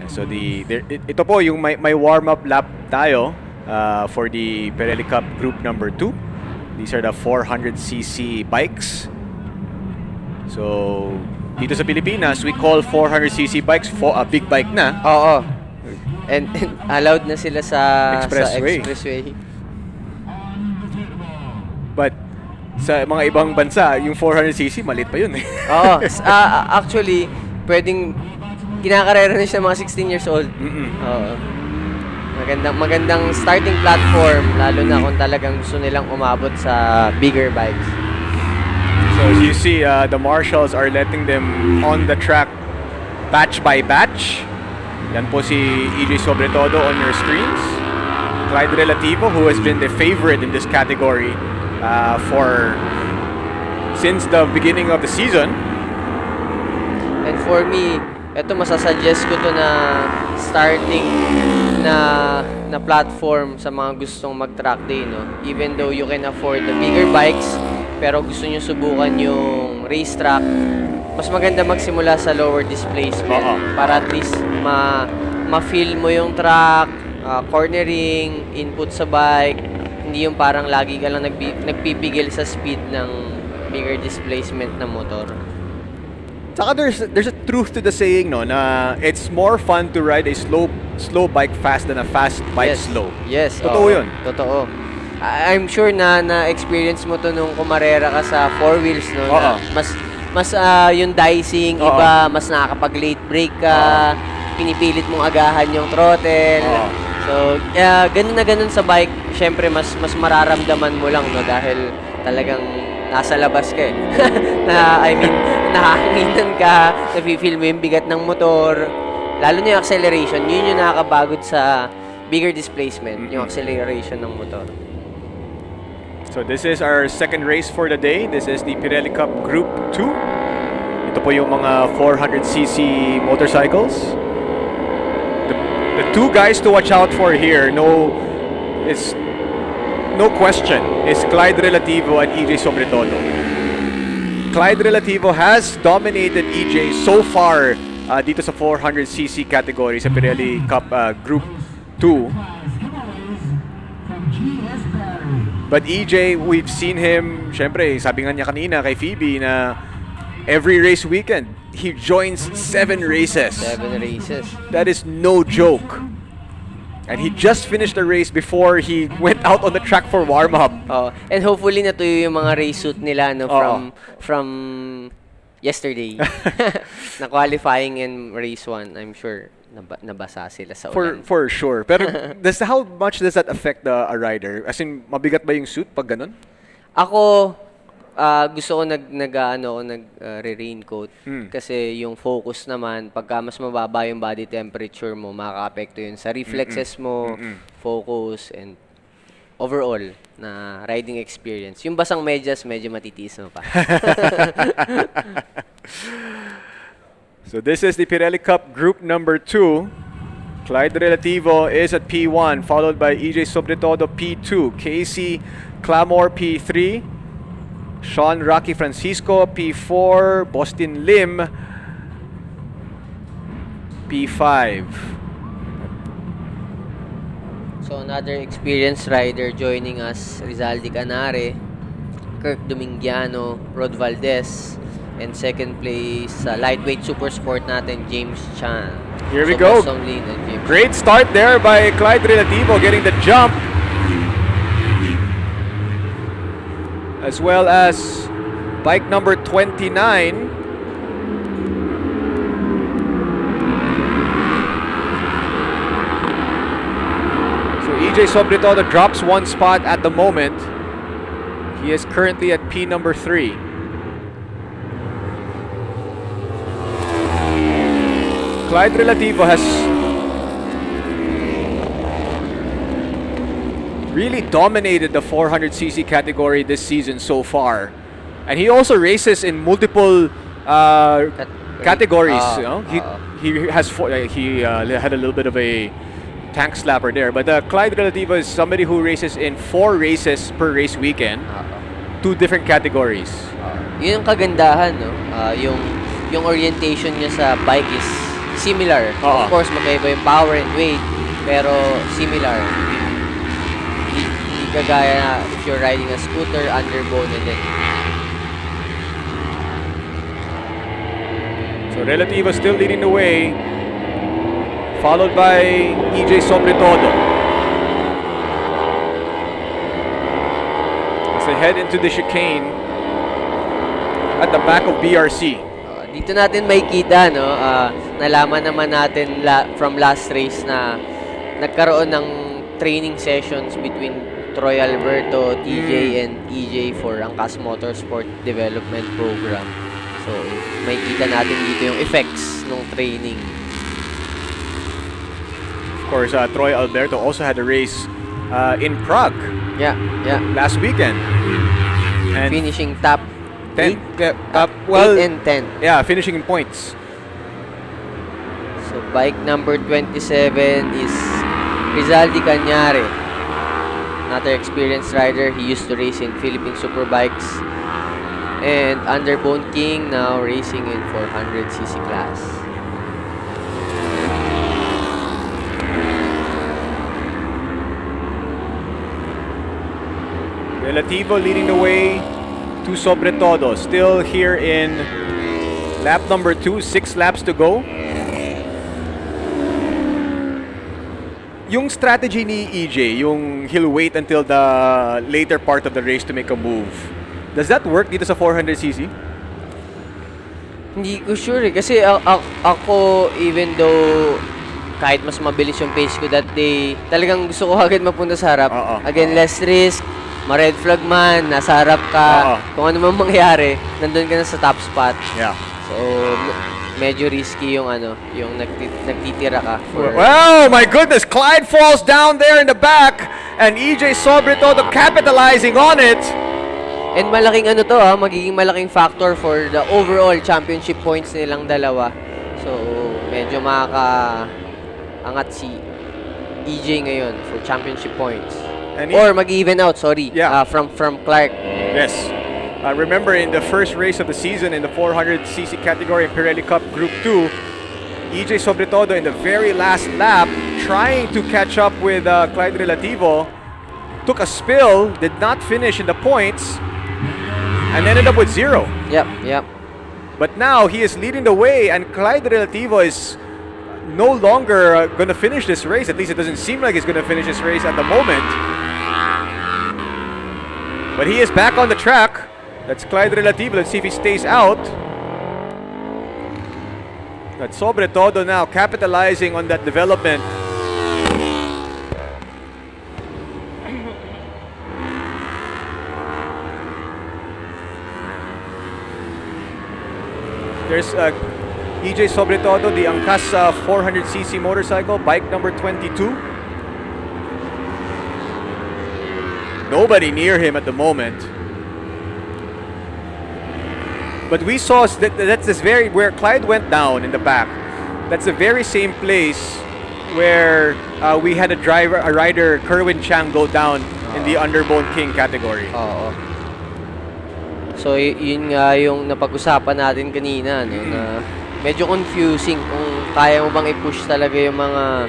So ito po yung may warm-up lap tayo for the Pirelli Cup Group number 2. These are the 400cc bikes. So dito sa Pilipinas, we call 400cc bikes a big bike na. Oo. And allowed na sila sa Expressway. expressway. But sa mga ibang bansa, yung 400cc, maliit pa yun eh. Oo. Actually, pwedeng kinakarera na siya mga 16 years old. Oo. Magandang starting platform, lalo na kung talagang gusto nilang umabot sa bigger bikes. So as you see, the marshals are letting them on the track batch by batch. Yan po si EJ Sobretodo on your screens. Clyde Relativo, who has been the favorite in this category since the beginning of the season. And for me, ito masasuggest ko to na starting na platform sa mga gustong mag-track day, no? Even though you can afford the bigger bikes, pero gusto nyo subukan yung racetrack, mas maganda magsimula sa lower displacement para at least ma-feel mo yung track, cornering, input sa bike, hindi yung parang lagi ka lang nagpipigil sa speed ng bigger displacement na motor. Saka there's a truth to the saying, no, na it's more fun to ride a slow bike fast than a fast bike slow. Yes. Totoo yun. Totoo. I'm sure na-experience mo to nung kumarera ka sa four wheels, no? Na mas yung dicing, iba, mas nakakapag-late brake ka, pinipilit mong agahan yung throttle. So, ganun na ganun sa bike, syempre mas mararamdaman mo lang, no? Dahil talagang nasa labas ka eh. Nakahanginan ka, nafe-feel mo yung bigat ng motor. Lalo na yung acceleration, yun yung nakakabagod sa bigger displacement, yung acceleration ng motor. So this is our second race for the day. This is the Pirelli Cup Group 2. Ito po yung mga 400cc motorcycles. The two guys to watch out for here, no question, is Clyde Relativo and EJ Sobretodo. Clyde Relativo has dominated EJ so far dito sa 400cc category sa Pirelli Cup Group 2. But EJ, we've seen him, syempre, sabi nga niya kanina kay Phoebe na every race weekend, he joins 7 races. 7 races. That is no joke. And he just finished the race before he went out on the track for warm-up. And hopefully natuyo yung mga race suit nila, no, from yesterday. Na qualifying in race 1, I'm sure nabasa sila sa ulan. For sure. Pero how much does that affect a rider? As in, mabigat ba yung suit pag ganun? Ako, gusto ko nag-raincoat. Kasi yung focus naman, pagka mas mababa yung body temperature mo, makaka-apekto yun sa reflexes mo, focus, and overall na riding experience. Yung basang medyas, medyo matitiis mo pa. So this is the Pirelli Cup Group number 2. Clyde Relativo is at P1, followed by EJ Sobretodo P2, Casey Clamor P3, Sean Rocky Francisco P4, Boston Lim P5. So another experienced rider joining us, Rizaldi Canare, Kirk Domingiano, Rod Valdez, and second place lightweight super sport natin, James Chan. Here we go. Great start there by Clyde Relativo, getting the jump. As well as bike number 29. So EJ Sobretodo drops 1 spot at the moment. He is currently at P number 3. Clyde Relativo has really dominated the 400cc category this season so far. And he also races in multiple categories. He had a little bit of a tank slapper there. But Clyde Relativo is somebody who races in 4 races per race weekend. 2 different categories. Yun yung kagandahan, no? Yung orientation niya sa bike is similar. Of course, magkaiba yung power and weight, pero similar. Hindi kagaya na if you're riding a scooter, underbone and then. So Relativo still leading the way, followed by EJ Sobretodo. As they head into the chicane at the back of BRC. Dito natin makikita, no, nalaman naman natin from last race na nagkaroon ng training sessions between Troy Alberto, TJ, and EJ for Angkas Motorsport Development Program. So, makikita natin dito yung effects ng training. Of course, Troy Alberto also had a race in Prague. Yeah. Last weekend. And Finishing top 10, 8 and 10. Yeah, finishing in points. So, bike number 27 is Rizaldi Cañare. Another experienced rider. He used to race in Philippine Superbikes. And Underbone King now racing in 400cc class. Relativo leading the way to Sobretodo. Still here in lap number 2, 6 laps to go. Yung strategy ni EJ, yung he'll wait until the later part of the race to make a move. Does that work dito sa 400cc? Hindi ko sure kasi ako, even though kahit mas mabilis yung pace ko that day, talagang gusto ko agad mapunta sa harap. Again, less risk, ma-red flag man, nasa harap ka, kung ano man mangyari, nandun ka na sa top spot. Yeah. So, medyo risky yung yung nagtitira ka. Oh my goodness, Clyde falls down there in the back and EJ Sobretodo capitalizing on it. And malaking magiging malaking factor for the overall championship points nilang dalawa. So, medyo makaka-angat si EJ ngayon for championship points. Or mag-even out, sorry, from Clark. Yes. Remember in the first race of the season in the 400cc category in Pirelli Cup Group 2, EJ Sobretodo in the very last lap trying to catch up with Clyde Relativo, took a spill, did not finish in the points, and ended up with 0. Yep. But now he is leading the way and Clyde Relativo is no longer going to finish this race. At least it doesn't seem like he's going to finish this race at the moment. But he is back on the track. That's Clyde Relativo. Let's see if he stays out. But Sobretodo now capitalizing on that development. There's EJ Sobretodo, the Angkas 400cc motorcycle, bike number 22. Nobody near him at the moment. But we saw that's this very where Clyde went down in the back. That's the very same place where we had a rider, Kerwin Chang, go down in the Underbone King category. So yun nga yung napag-usapan natin kanina, no, na medyo confusing kung kaya mo bang i-push talaga yung mga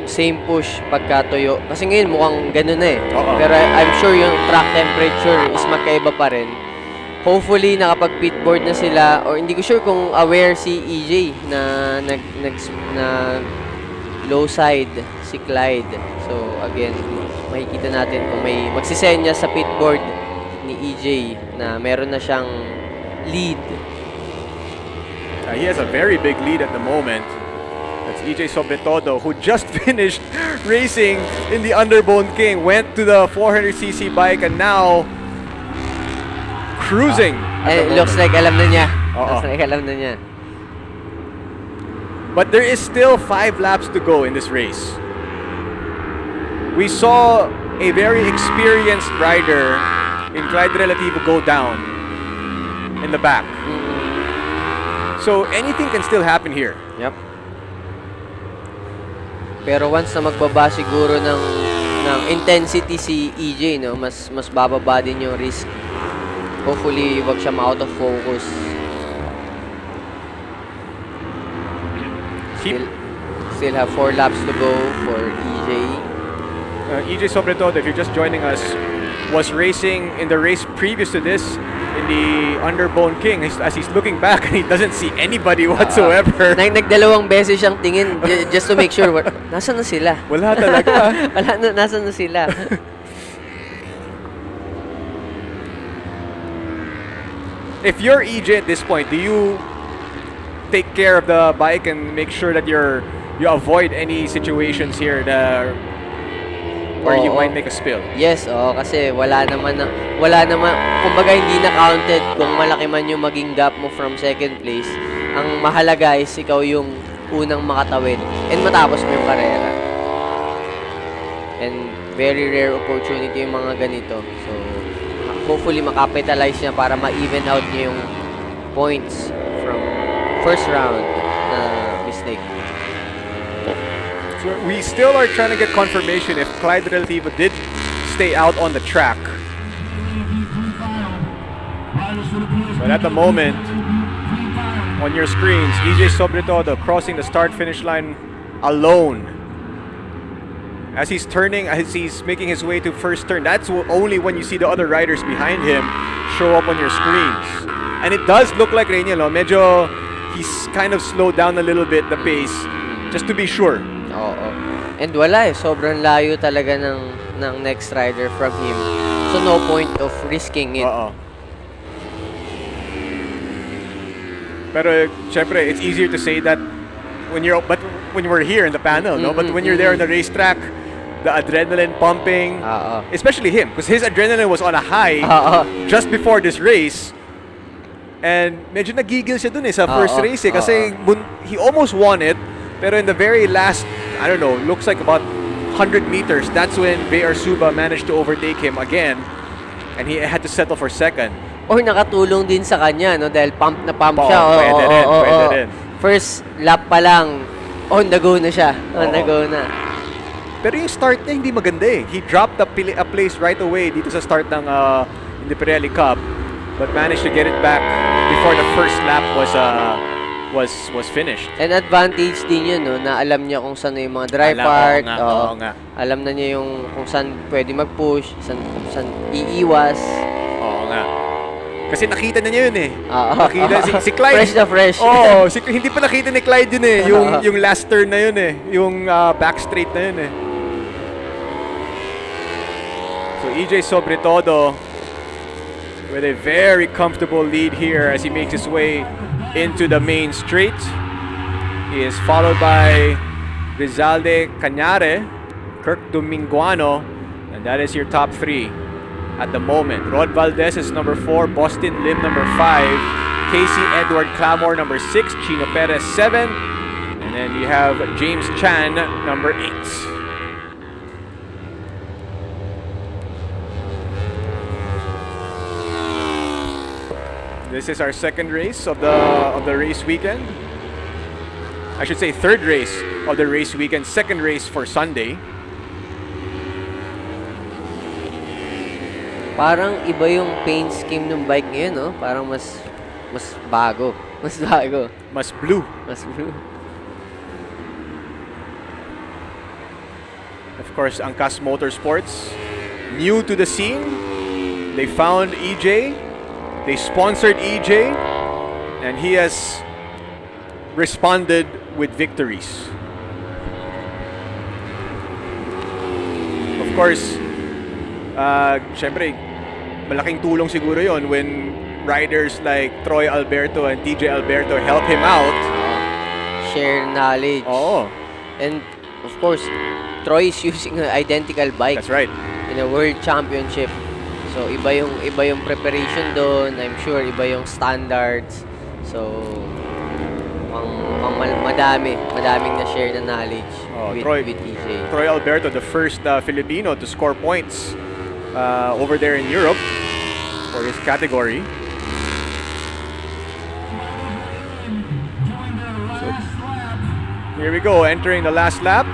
same push pagka tuyo. Kasi ngayon mukhang ganun na eh. Pero I'm sure yung track temperature is magkaiba pa rin. Hopefully nakapag-pitboard na sila, or hindi ko sure kung aware si EJ na low side si Clyde. So again, makikita natin kung may magsisenya sa pitboard ni EJ na meron na siyang lead. He has a very big lead at the moment. That's EJ Sobretodo, who just finished racing in the Underbone King, went to the 400cc bike and now cruising. It looks like alam na niya. Looks like alam na niya. But there is still 5 laps to go in this race. We saw a very experienced rider in Clyde Relativo go down in the back. So anything can still happen here. Yep. Pero once na magbaba siguro ng intensity si EJ, no, mas bababa din yung risk. Hopefully, wag siya ma-out of focus. Still have 4 laps to go for EJ. EJ Sobretodo, if you're just joining us, was racing in the race previous to this in the Underbone King. As he's looking back, he doesn't see anybody whatsoever. Nagdalawang beses siyang tingin just to make sure nasan na sila. Wala talaga. Nasan na sila. If you're EJ at this point, do you take care of the bike and make sure that you avoid any situations here where you might make a spill? Yes, kasi wala naman, kumbaga hindi na counted kung malaki man yung maging gap mo from second place. Ang mahalaga is ikaw yung unang makatawid and matapos mo yung karera. And very rare opportunity yung mga ganito. So, hopefully makapitalize niya para ma-even out niya yung points from first round na mistake. So we still are trying to get confirmation if Clyde Relativo did stay out on the track. But at the moment, on your screens, EJ Sobretodo crossing the start-finish line alone. As he's making his way to first turn, that's only when you see the other riders behind him show up on your screens. And it does look like Reynel, medyo he's kind of slowed down a little bit the pace, just to be sure. Oo. And wala sobrang layo talaga ng next rider from him. So no point of risking it. Pero syempre, it's easier to say that when we're here in the panel, no? But when you're there on the racetrack, the adrenaline pumping, especially him, because his adrenaline was on a high just before this race. And medyo nagigil siya dun sa first race kasi he almost won it, pero in the very last, I don't know, looks like about 100 meters, that's when Bear Suba managed to overtake him again and he had to settle for second. Or nakatulong din sa kanya, no? Dahil pump siya. Pwede rin. First lap pa lang, on the go na siya. On the go na. Pero yung start niya hindi maganda eh. He dropped a place right away dito sa start ng in the Pirelli Cup, but managed to get it back before the first lap was finished. And advantage din yun, no, na alam niya kung saan yung mga dry part. Oo nga. Alam na niya yung kung saan pwede mag-push, kung saan iiwas. Oo nga. Kasi nakita na niya yun eh. Nakita si Clyde. Fresh na fresh. Hindi pa nakita ni Clyde yun eh. Yung last turn na yun eh. Yung back straight na yun eh. So EJ Sobretodo with a very comfortable lead here as he makes his way into the main straight. He is followed by Rizalde Cañare, Kirk Dominguano, and that is your top three at the moment. Rod Valdez is number 4, Boston Lim number 5, Casey Edward Clamore number 6, Chino Perez 7, and then you have James Chan number 8. This is our second race of the race weekend. I should say third race of the race weekend, second race for Sunday. Parang iba yung paint scheme ng bike ngayon, no? Parang mas bago. Mas bago. Mas blue. Mas blue. Of course, Angkas Motorsports, new to the scene. They found EJ. They sponsored EJ. And he has responded with victories. Of course, syempre, malaking tulong siguro yon when riders like Troy Alberto and TJ Alberto help him out. Share knowledge. Oo. And of course, Troy is using an identical bike. That's right. In a world championship. So iba yung preparation doon. I'm sure iba yung standards. So madaming na share na knowledge with TJ. Troy Alberto, the first Filipino to score points over there in Europe for his category. So, here we go, entering the last lap.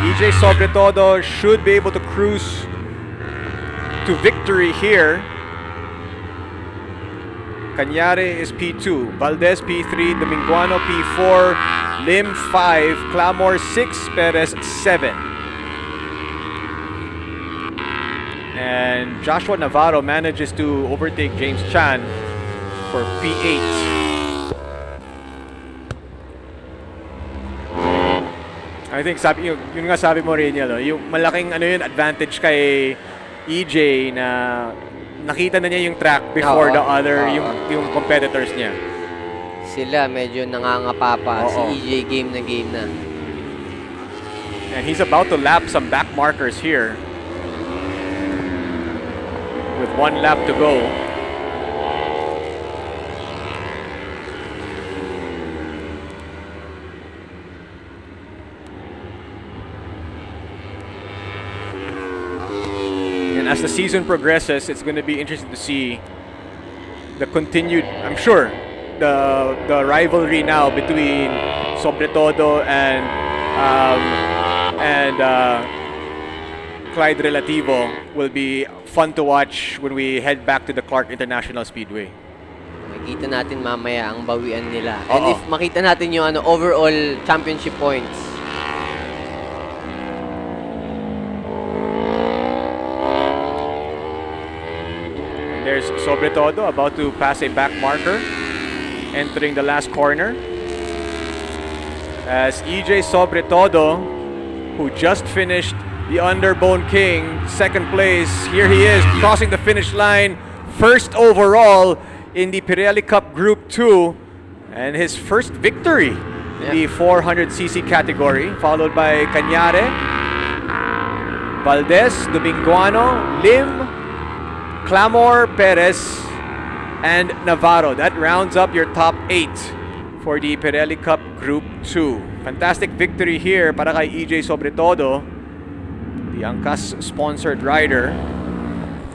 EJ Sobretodo should be able to cruise to victory here. Cañare is P2. Valdez P3. Dominguano P4. Lim 5. Clamor 6. Perez 7. And Joshua Navarro manages to overtake James Chan for P8. I think yun nga sabi mo rin yung malaking advantage kay EJ na nakita na niya yung track before the other yung competitors niya. Sila medyo nangangapa pa. Si EJ game na. And he's about to lap some back markers here. With 1 lap to go. And as the season progresses, it's going to be interesting to see the continued, I'm sure, the rivalry now between Sobretodo and Clyde Relativo will be fun to watch when we head back to the Clark International Speedway. Makikita natin mamaya ang bawian nila. And if makita natin yung overall championship points. There's Sobretodo about to pass a back marker, entering the last corner. As EJ Sobretodo, who just finished the Underbone King, second place, here he is crossing the finish line, first overall in the Pirelli Cup Group 2, and his first victory in the 400cc category, followed by Cañare, Valdez, Dominguano, Lim, Clamor, Perez, and Navarro. That rounds up your top 8 for the Pirelli Cup Group 2. Fantastic victory here para kay EJ Sobretodo, the Angkas-sponsored rider.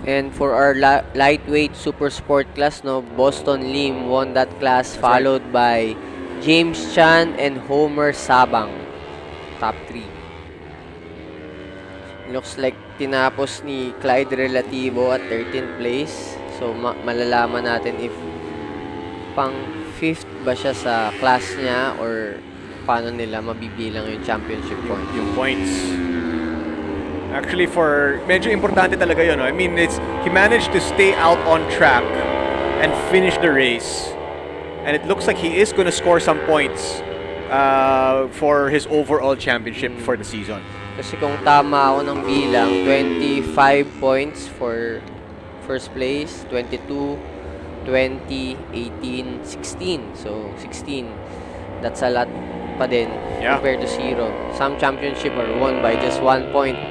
And for our lightweight super sport class, Boston Lim won that class, followed by James Chan and Homer Sabang. Top 3. Looks like tinapos ni Clyde Relativo at 13th place. So malalaman natin if pang 5th ba siya sa class niya or paano nila mabibilang yung championship points. Yung points. Actually, medyo importante talaga yun. I mean, he managed to stay out on track and finish the race. And it looks like he is going to score some points for his overall championship for the season. Kasi kung tama ako ng bilang, 25 points for first place, 22, 20, 18, 16. So, 16. That's a lot pa din compared to 0. Some championship are won by just 1 point.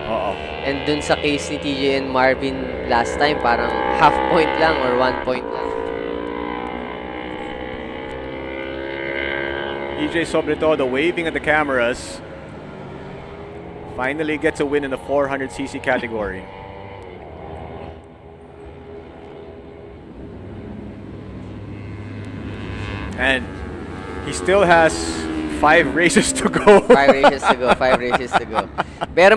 And dun sa case ni TJ and Marvin last time, parang half point lang or 1 point lang. EJ Sobretodo waving at the cameras. Finally gets a win in the 400cc category. And he still has 5 races to go. 5 races to go. Pero